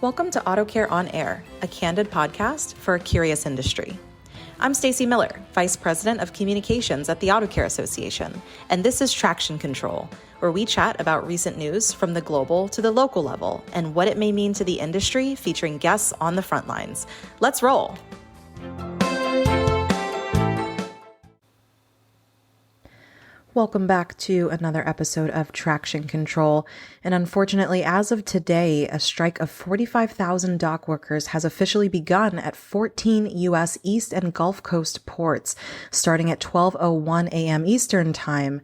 Welcome to AutoCare On Air, a candid podcast for a curious industry. I'm Stacey Miller, Vice President of Communications at the AutoCare Association, and this is Traction Control, where we chat about recent news from the global to the local level and what it may mean to the industry, featuring guests on the front lines. Let's roll. Welcome back to another episode of Traction Control. And unfortunately, as of today, a strike of 45,000 dock workers has officially begun at 14 U.S. East and Gulf Coast ports, starting at 12:01 a.m. Eastern Time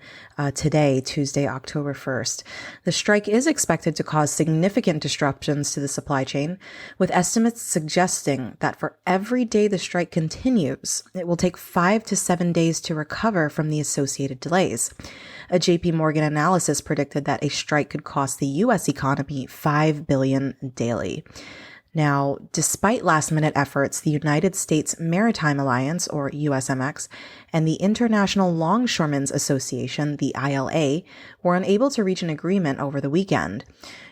today, Tuesday, October 1st. The strike is expected to cause significant disruptions to the supply chain, with estimates suggesting that for every day the strike continues, it will take 5 to 7 days to recover from the associated delays. A JP Morgan analysis predicted that a strike could cost the U.S. economy $5 billion daily. Now, despite last-minute efforts, the United States Maritime Alliance, or USMX, and the International Longshoremen's Association, the ILA, were unable to reach an agreement over the weekend.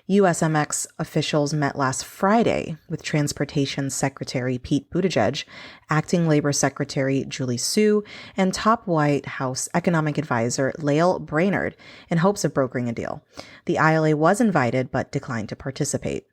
USMX officials met last Friday with Transportation Secretary Pete Buttigieg, Acting Labor Secretary Julie Su, and top White House Economic Advisor Lael Brainerd in hopes of brokering a deal. The ILA was invited but declined to participate.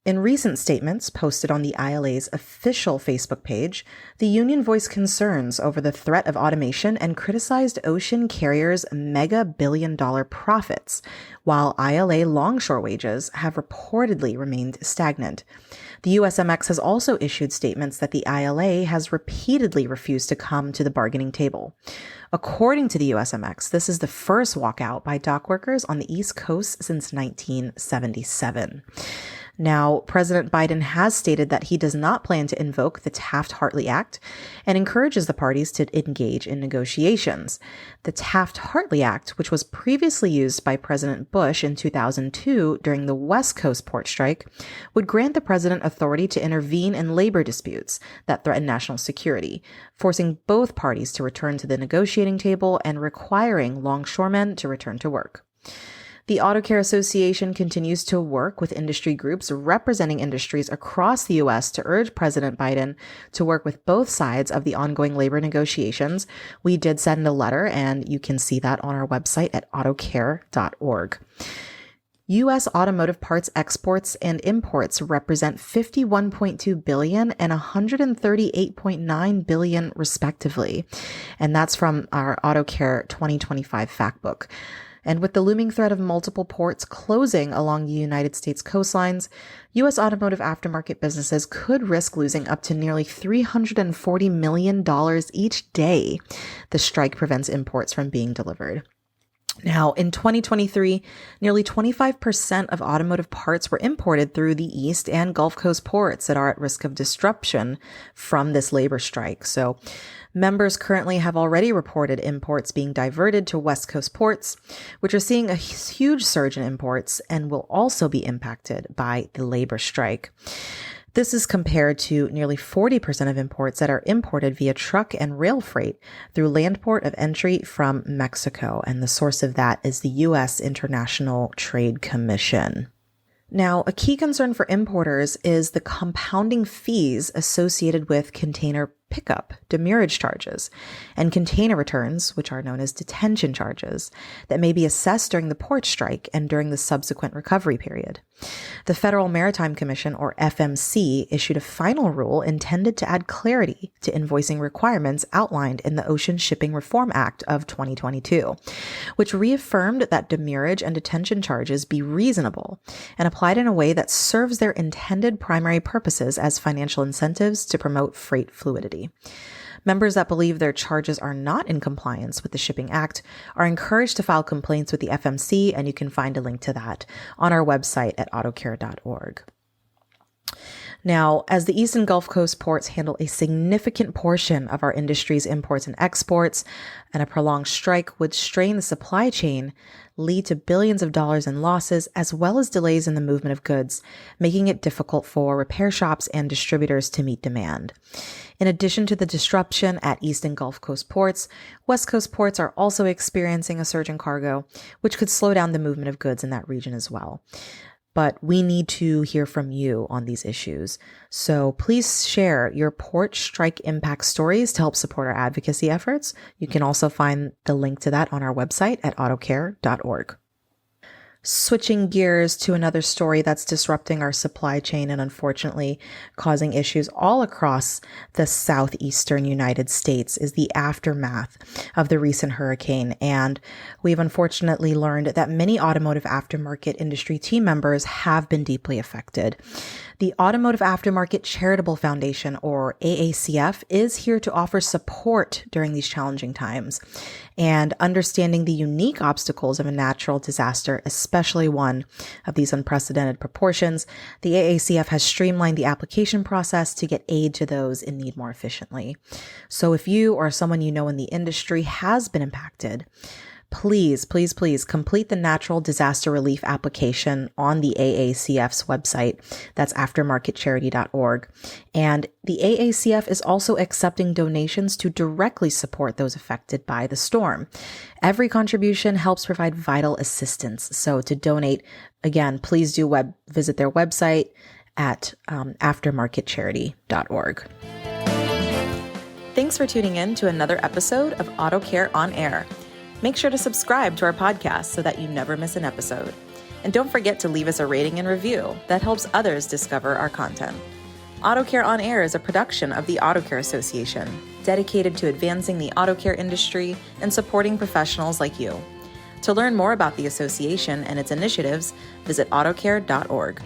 In recent statements posted on the ILA's official Facebook page, the union voiced concerns over the threat of automation and criticized ocean carriers' mega billion-dollar profits, while ILA longshore wages have reportedly remained stagnant. The USMX has also issued statements that the ILA has repeatedly refused to come to the bargaining table. According to the USMX, this is the first walkout by dock workers on the East Coast since 1977. Now, President Biden has stated that he does not plan to invoke the Taft-Hartley Act and encourages the parties to engage in negotiations. The Taft-Hartley Act, which was previously used by President Bush in 2002 during the West Coast port strike, would grant the president authority to intervene in labor disputes that threaten national security, forcing both parties to return to the negotiating table and requiring longshoremen to return to work. The AutoCare Association continues to work with industry groups representing industries across the U.S. to urge President Biden to work with both sides of the ongoing labor negotiations. We did send a letter, and you can see that on our website at autocare.org. U.S. automotive parts exports and imports represent $51.2 billion and $138.9 billion, respectively. And that's from our AutoCare 2025 fact book. And with the looming threat of multiple ports closing along the United States coastlines, U.S. automotive aftermarket businesses could risk losing up to nearly $340 million each day. The strike prevents imports from being delivered. Now, in 2023, nearly 25% of automotive parts were imported through the East and Gulf Coast ports that are at risk of disruption from this labor strike. So members currently have already reported imports being diverted to West Coast ports, which are seeing a huge surge in imports and will also be impacted by the labor strike. This is compared to nearly 40% of imports that are imported via truck and rail freight through land port of entry from Mexico. And the source of that is the U.S. International Trade Commission. Now, a key concern for importers is the compounding fees associated with container pickup, demurrage charges, and container returns, which are known as detention charges, that may be assessed during the port strike and during the subsequent recovery period. The Federal Maritime Commission, or FMC, issued a final rule intended to add clarity to invoicing requirements outlined in the Ocean Shipping Reform Act of 2022, which reaffirmed that demurrage and detention charges be reasonable and applied in a way that serves their intended primary purposes as financial incentives to promote freight fluidity. Members that believe their charges are not in compliance with the Shipping Act are encouraged to file complaints with the FMC, and you can find a link to that on our website at autocare.org. Now, as the East and Gulf Coast ports handle a significant portion of our industry's imports and exports, and a prolonged strike would strain the supply chain, lead to billions of dollars in losses, as well as delays in the movement of goods, making it difficult for repair shops and distributors to meet demand. In addition to the disruption at East and Gulf Coast ports, West Coast ports are also experiencing a surge in cargo, which could slow down the movement of goods in that region as well. but we need to hear from you on these issues. So please share your port strike impact stories to help support our advocacy efforts. You can also find the link to that on our website at autocare.org. Switching gears to another story that's disrupting our supply chain and unfortunately causing issues all across the southeastern United States is the aftermath of the recent hurricane. And we've unfortunately learned that many automotive aftermarket industry team members have been deeply affected. The Automotive Aftermarket Charitable Foundation, or AACF, is here to offer support during these challenging times. And understanding the unique obstacles of a natural disaster, especially one of these unprecedented proportions, the AACF has streamlined the application process to get aid to those in need more efficiently. So if you or someone you know in the industry has been impacted, please complete the natural disaster relief application on the AACF's website. That's aftermarketcharity.org. And the AACF is also accepting donations to directly support those affected by the storm. Every contribution helps provide vital assistance. So to donate, again, please do visit their website at aftermarketcharity.org. Thanks for tuning in to another episode of Auto Care on Air. Make sure to subscribe to our podcast so that you never miss an episode. And don't forget to leave us a rating and review that helps others discover our content. Auto Care on Air is a production of the Auto Care Association, dedicated to advancing the auto care industry and supporting professionals like you. To learn more about the association and its initiatives, visit autocare.org.